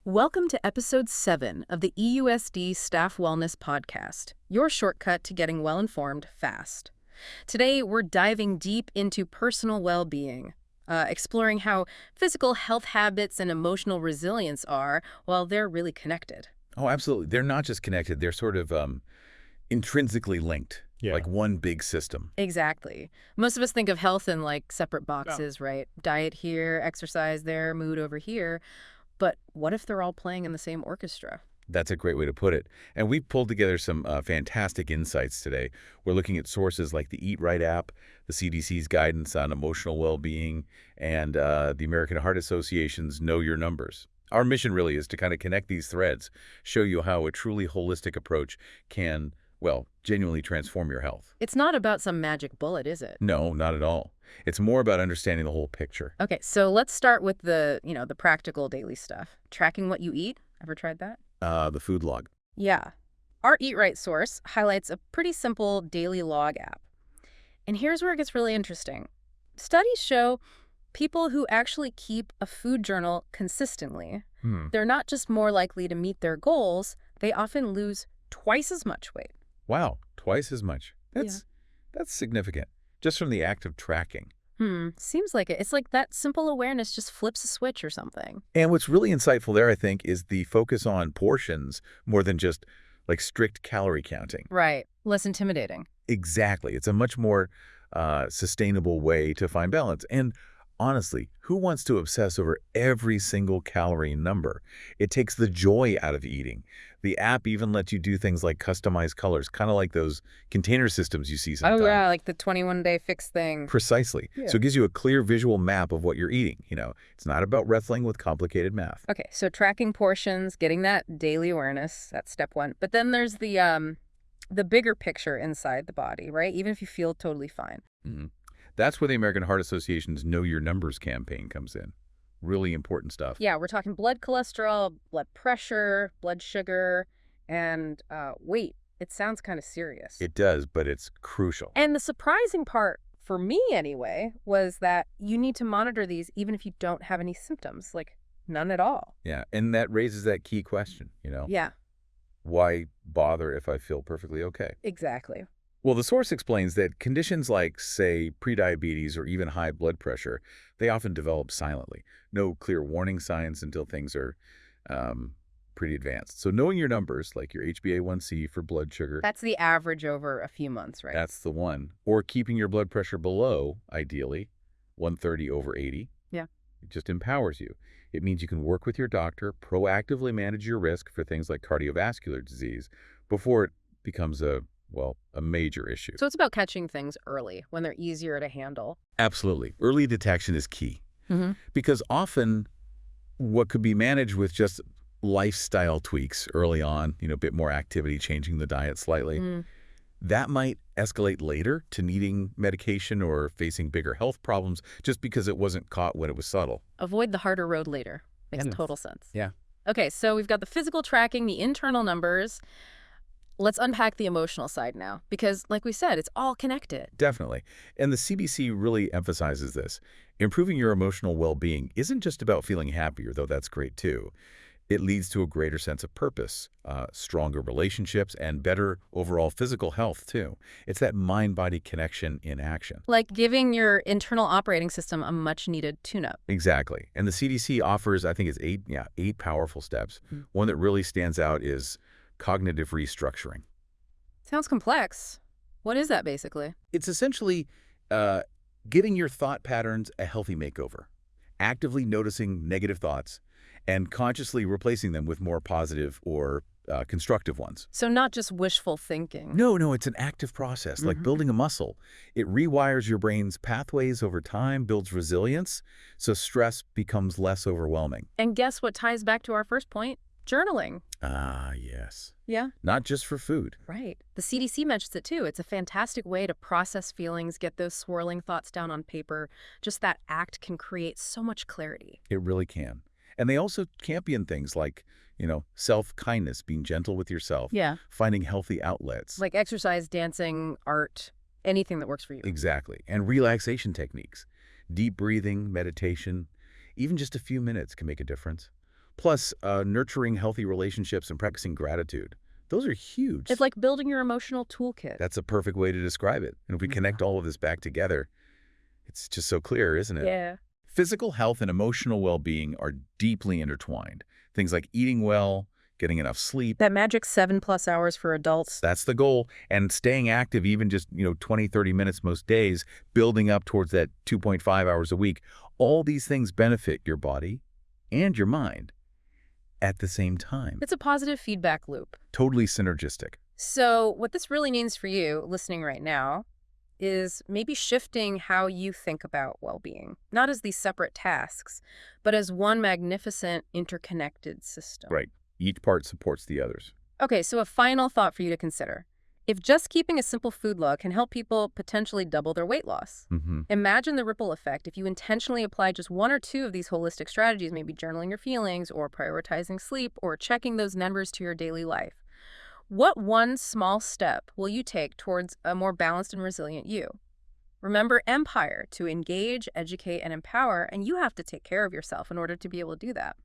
Welcome to episode 7 of the EUSD Staff Wellness Podcast, your shortcut to getting well-informed fast. Today, we're diving deep into personal well-being, exploring how physical health habits and emotional resilience are, while they're really connected. Oh, absolutely. They're not just connected. They're sort of intrinsically linked, like one big system. Exactly. Most of us think of health in like separate boxes, right? Diet here, exercise there, mood over here. But what if they're all playing in the same orchestra? That's a great way to put it. And we've pulled together some fantastic insights today. We're looking at sources like the EatRight app, the CDC's guidance on emotional well-being, and the American Heart Association's Know Your Numbers. Our mission really is to kind of connect these threads, show you how a truly holistic approach can, well, genuinely transform your health. It's not about some magic bullet, is it? No, not at all. It's more about understanding the whole picture. Okay, so let's start with the practical daily stuff. Tracking what you eat. Ever tried that? The food log. Yeah. Our EatRight source highlights a pretty simple daily log app. And here's where it gets really interesting. Studies show people who actually keep a food journal consistently, they're not just more likely to meet their goals, they often lose twice as much weight. Wow, twice as much. That's significant, just from the act of tracking. Seems like it. It's like that simple awareness just flips a switch or something. And what's really insightful there, I think, is the focus on portions more than just like strict calorie counting. Right. Less intimidating. Exactly. It's a much more sustainable way to find balance. And honestly, who wants to obsess over every single calorie number? It takes the joy out of eating. The app even lets you do things like customize colors, kind of like those container systems you see sometimes. Oh, yeah, like the 21-day fix thing. Precisely. Yeah. So it gives you a clear visual map of what you're eating. It's not about wrestling with complicated math. Okay, so tracking portions, getting that daily awareness, that's step one. But then there's the bigger picture inside the body, right? Even if you feel totally fine. That's where the American Heart Association's Know Your Numbers campaign comes in. Really important stuff. Yeah, we're talking blood cholesterol, blood pressure, blood sugar, and weight. It sounds kind of serious. It does, but it's crucial. And the surprising part, for me anyway, was that you need to monitor these even if you don't have any symptoms, like none at all. Yeah, and that raises that key question, Yeah. Why bother if I feel perfectly okay? Exactly. Well, the source explains that conditions like, say, prediabetes or even high blood pressure, they often develop silently. No clear warning signs until things are pretty advanced. So knowing your numbers, like your HbA1c for blood sugar. That's the average over a few months, right? That's the one. Or keeping your blood pressure below, ideally, 130/80. Yeah. It just empowers you. It means you can work with your doctor, proactively manage your risk for things like cardiovascular disease before it becomes a major issue. So it's about catching things early when they're easier to handle. Absolutely. Early detection is key. Because often what could be managed with just lifestyle tweaks early on, a bit more activity, changing the diet slightly, that might escalate later to needing medication or facing bigger health problems just because it wasn't caught when it was subtle. Avoid the harder road later. Makes total sense. Yeah. Okay, so we've got the physical tracking, the internal numbers. Let's unpack the emotional side now, because like we said, it's all connected. Definitely. And the CDC really emphasizes this. Improving your emotional well-being isn't just about feeling happier, though that's great too. It leads to a greater sense of purpose, stronger relationships, and better overall physical health too. It's that mind-body connection in action. Like giving your internal operating system a much-needed tune-up. Exactly. And the CDC offers, I think it's eight powerful steps. One that really stands out is cognitive restructuring. Sounds complex. What is that basically? It's essentially giving your thought patterns a healthy makeover, actively noticing negative thoughts and consciously replacing them with more positive or constructive ones. So not just wishful thinking. No, it's an active process, like building a muscle. It rewires your brain's pathways over time, builds resilience, so stress becomes less overwhelming. And guess what ties back to our first point? Journaling. Ah, yes. Yeah. Not just for food. Right. The CDC mentions it too. It's a fantastic way to process feelings, get those swirling thoughts down on paper. Just that act can create so much clarity. It really can. And they also champion things like, self-kindness, being gentle with yourself. Yeah. Finding healthy outlets. Like exercise, dancing, art, anything that works for you. Exactly. And relaxation techniques. Deep breathing, meditation, even just a few minutes can make a difference. Plus, nurturing healthy relationships and practicing gratitude. Those are huge. It's like building your emotional toolkit. That's a perfect way to describe it. And if we connect all of this back together, it's just so clear, isn't it? Yeah. Physical health and emotional well-being are deeply intertwined. Things like eating well, getting enough sleep. That magic 7+ hours for adults. That's the goal. And staying active even just, 20, 30 minutes most days, building up towards that 2.5 hours a week. All these things benefit your body and your mind at the same time. It's a positive feedback loop. Totally synergistic. So what this really means for you listening right now is maybe shifting how you think about well-being, not as these separate tasks, but as one magnificent interconnected system. Right. Each part supports the others. Okay, so a final thought for you to consider. If just keeping a simple food log can help people potentially double their weight loss, imagine the ripple effect if you intentionally apply just one or two of these holistic strategies, maybe journaling your feelings or prioritizing sleep or checking those numbers to your daily life. What one small step will you take towards a more balanced and resilient you? Remember, Empire, to engage, educate, and empower, and you have to take care of yourself in order to be able to do that.